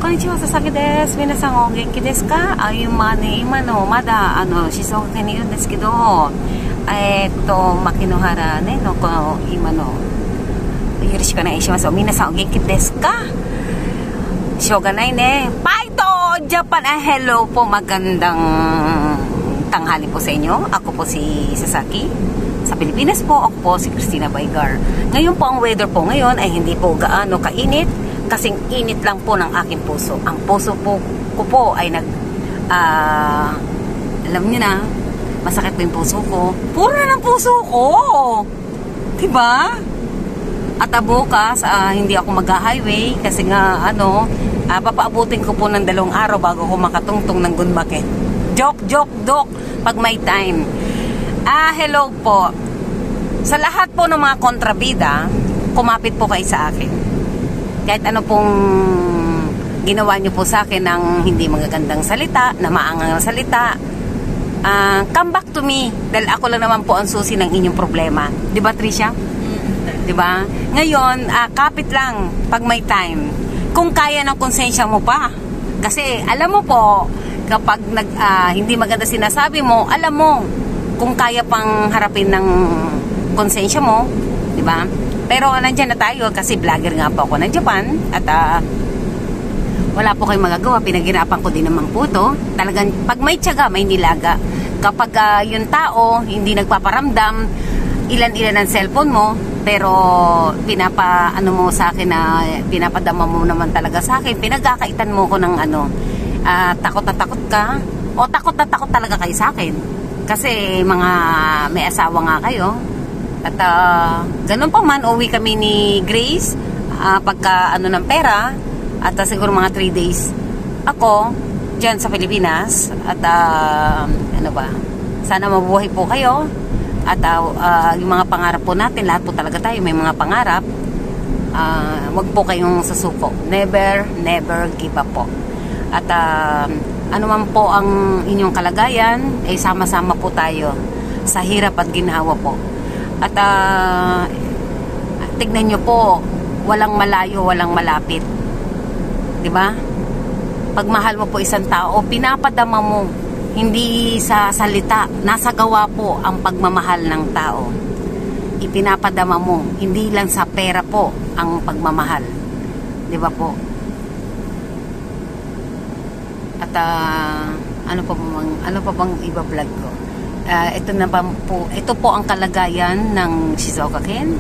konnichiwa, Sasaki desu. Minasan o genki desu ka? Ima no mada Shizuoka ken ni irun desu kedo, Makinohara ne no ima no yoroshiku onegaishimasu. Minasan o genki desu ka? Shoganai ne. Paito Japan. Hello po, magandang tanghali po sa inyo. Ako po si Sasaki. Sa Pilipinas po, ako po si Christina Baygar. Ngayon po, ang weather po ngayon ay hindi po gaano kainit, kasing init lang po ng aking puso. Ang puso po ko po ay alam niyo na, masakit po yung puso ko. Puro na ng puso ko! Diba? At bukas, hindi ako mag-highway kasi nga, papaabutin ko po ng 2 araw bago ko makatungtong ng Gunbaken. Joke, pag may time. Hello po. Sa lahat po ng mga kontrabida, kumapit po kayo sa akin. Kahit ano pong ginawa niyo po sa akin ng hindi magagandang salita, na maangang salita, come back to me. Dahil ako lang naman po ang susi ng inyong problema. Diba, Tricia? Diba? Ngayon, kapit lang pag may time. Kung kaya ng konsensya mo pa. Kasi, alam mo po, kapag hindi maganda sinasabi mo, alam mo, kung kaya pang harapin ng konsensya mo, di ba? Pero nandiyan na tayo kasi vlogger nga po ako ng Japan at wala po kayong magagawa, pinaghirapan ko din naman po to. Talagang pag may tiyaga, may nilaga. Kapag yung tao hindi nagpaparamdam, ilan-ilan ang cellphone mo, pero mo sa akin na pinapadama mo naman talaga sa akin, pinagkakaitan mo ko ng takot na takot ka o takot na takot talaga kayo sa akin. Kasi may asawa nga kayo. At ganun pa man, uwi kami ni Grace pagka ng pera. At siguro mga 3 days ako dyan sa Pilipinas. At sana mabuhay po kayo. At yung mga pangarap po natin, lahat po talaga tayo may mga pangarap. Wag po kayong susuko. Never give up po. At ano man po ang inyong kalagayan, sama-sama po tayo sa hirap at ginhawa po. At tignan nyo po, walang malayo, walang malapit. Diba? Pag mahal mo po isang tao, pinapadama mo, hindi sa salita, nasa gawa po ang pagmamahal ng tao. Ipinapadama mo, hindi lang sa pera po ang pagmamahal. Diba po? At ano pa bang iba-vlog ko? Ito po ang kalagayan ng Shizuoka Ken.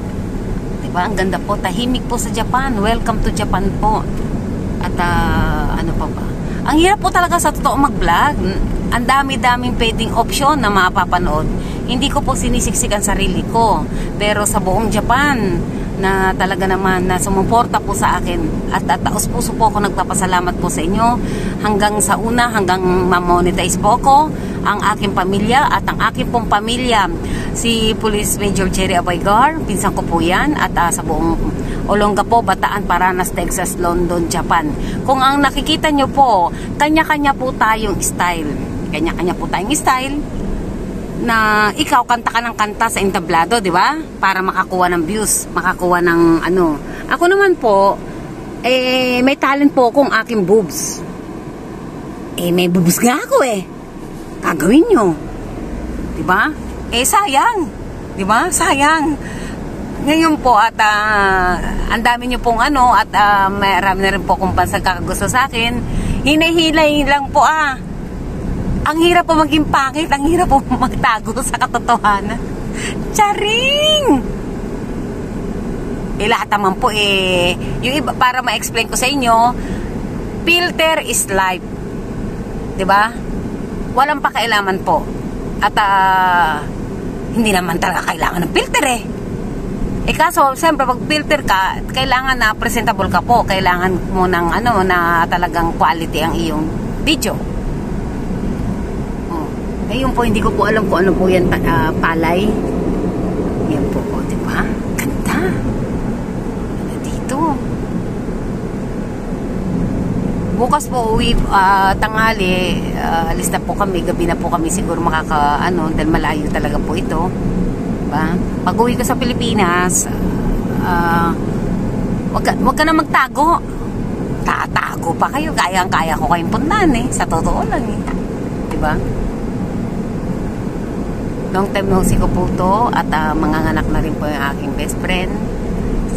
Diba? Ang ganda po, tahimik po sa Japan. Welcome to Japan po. At ano pa ba? Ang hirap po talaga sa totoo mag-vlog. Ang dami-daming pwedeng opsyon na mapapanood. Hindi ko po sinisiksik ang sarili ko. Pero sa buong Japan, na talaga naman na sumuporta po sa akin at taos puso po ako nagpapasalamat po sa inyo hanggang ma-monetize po ako, ang aking pamilya at ang aking pong pamilya, si Police Major Cherry Abaygar, pinsan ko po yan, at sa buong Olongapo, Bataan, Paranas, Texas, London, Japan. Kung ang nakikita nyo po, kanya-kanya po tayong style, na ikaw kanta ka ng kanta sa entablado, di ba? Para makakuha ng views, makakuha ng Ako naman po, may talent po akong aking boobs. May boobs nga ako Gagawin nyo. Di ba? Sayang. Di ba? Sayang. Ngayon po at ang dami nyo pong at marami na rin po kung pansang kakagusto sa akin. Hinay-hinay lang po Ang hirap po maging pangit, ang hirap po magtago sa katotohanan. Charing! Lahat naman po yung iba, para ma-explain ko sa inyo, filter is life. Diba? Walang pakailaman po. At hindi naman talaga kailangan ng filter kaso, siyempre, pag filter ka, kailangan na presentable ka po. Kailangan mo ng na talagang quality ang iyong video. Ngayon po, hindi ko po alam kung ano po yan, palay. Yan po, diba? Ganda. Dito. Bukas po, tanghali, alis na po kami, gabi na po kami siguro dahil malayo talaga po ito. Diba? Pag uwi ko sa Pilipinas, wag ka na magtago. Tatago bago pa kayo, kayang-kaya ko kayong puntahan eh. Sa totoo lang eh. Diba? Long time no see ko po to at manganganak na rin po yung aking best friend,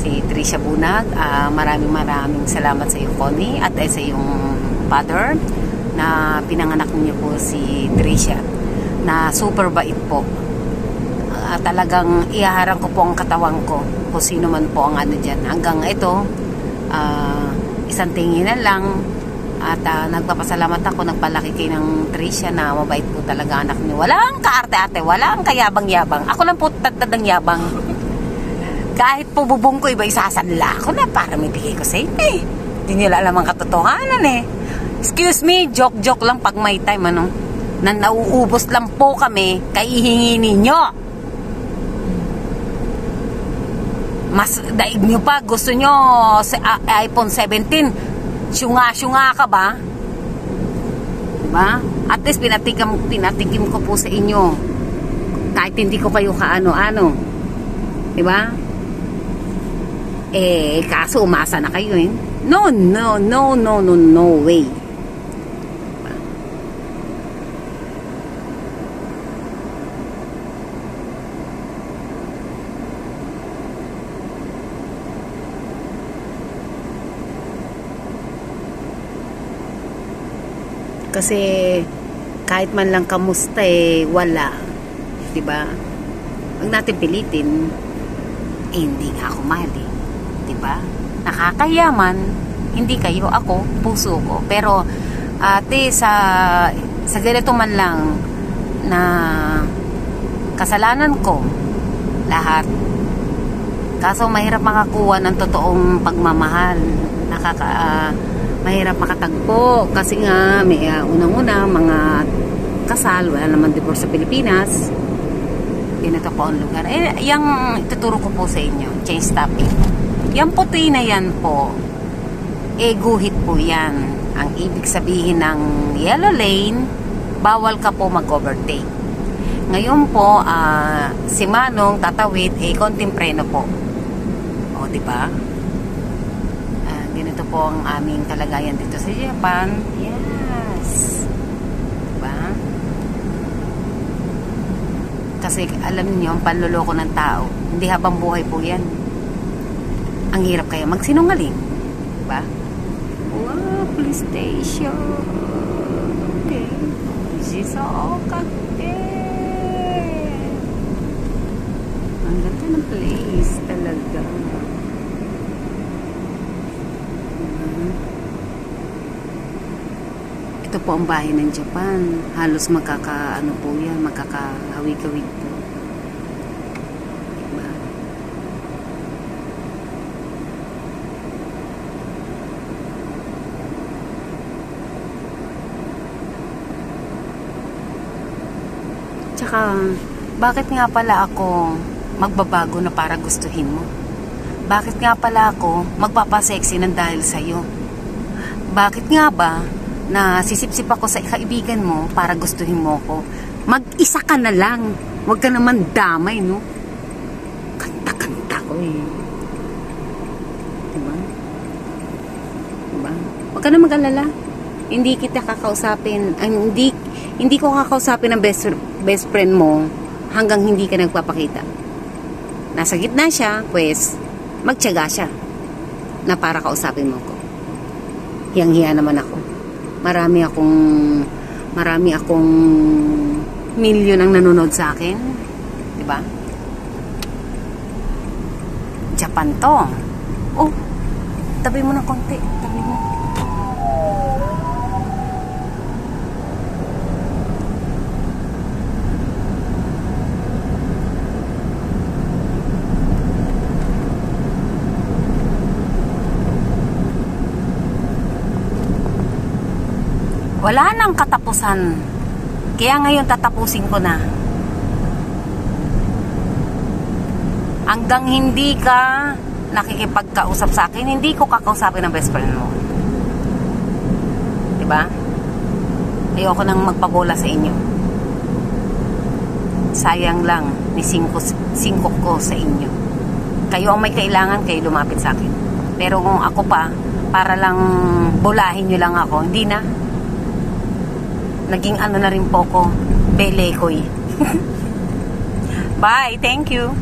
si Tricia Bunag. Maraming salamat sa iyo, Connie, at sa iyong father na pinanganak niyo po si Tricia, na super bait po. Talagang ihaharang ko po ang katawan ko kung sino man po ang ano dyan. Hanggang ito, isang tinginan lang. At nagpapasalamat ako, nagpalaki kayo ng Tricia na mabait po talaga anak niyo. Walang kaarte-ate, walang kayabang-yabang. Ako lang po tatadang yabang. Kahit po bubong ko, iba isasanla ako na para may bigay ko sa inyo eh. Hindi nila alam ang katotohanan eh. Excuse me, joke-joke lang pag may time ano. Na nauubos lang po kami, kaihingi ninyo. Mas daig nyo pa, gusto nyo iPhone 17. Syunga ka ba? Diba? At least pinatikim ko po sa inyo. Kahit hindi ko kayo kaano-ano. Diba? Kaso umasa na kayo eh. No way. Diba? Kasi kahit man lang kamusta wala. Diba? Huwag natin pilitin. Hindi nga ako mahal eh. Diba? Nakakayaman. Hindi kayo, ako, puso ko. Pero ate, sa ganito man lang na kasalanan ko lahat. Kaso mahirap makakuha ng totoong pagmamahal. Mahirap makatagpo kasi nga may unang-una mga kasal, wala naman divorce sa Pilipinas. Ganito po ang lugar. Yung ituturo ko po sa inyo, change topic. Yung puti na yan po, guhit po yan. Ang ibig sabihin ng yellow lane, bawal ka po mag-overtake. Ngayon po, si Manong tatawid, konting preno po. O, diba? Ganito po ang aming kalagayan dito sa Japan. Yes. Diba? Kasi alam niyo, ang panloloko ng tao, hindi habang buhay po yan. Ang hirap kaya magsinungaling. Diba? Wow, police station. Okay. This is all kate. Ang ganda ng place talaga. Ito po ang bahay ng Japan. Halos magkakaano po yan, magkakahawig-hawig po. Diba? Tsaka, bakit nga pala ako magbabago na para gustuhin mo? Bakit nga pala ako magpapasexy ng dahil sa'yo? Bakit nga ba na sisip-sip ako sa kaibigan mo para gustuhin mo ko? Mag-isa ka na lang. Huwag ka naman damay, no? Kanta-kanta ko eh. Diba? Diba? Huwag ka na mag-alala. Hindi kita kakausapin. Hindi ko kakausapin ng best friend mo hanggang hindi ka nagpapakita. Nasa gitna siya, pues, magtiyaga siya na para kausapin mo ko. Hiyang-hiya naman ako. Marami akong milyon ang nanonood sa akin. Diba? Japan to. Oh, tabi mo ng konti. Tabi mo. Wala nang katapusan. Kaya ngayon tatapusin ko na. Hanggang hindi ka nakikipagkausap sa akin, hindi ko kakausapin ng best friend mo. Diba? Ayoko nang magpabola sa inyo. Sayang lang ni singkok ko sa inyo. Kayo ang may kailangan, kayo lumapit sa akin. Pero kung ako pa, para lang bulahin nyo lang ako. Hindi na. Naging ano na rin po ko, belekoy. Bye, thank you.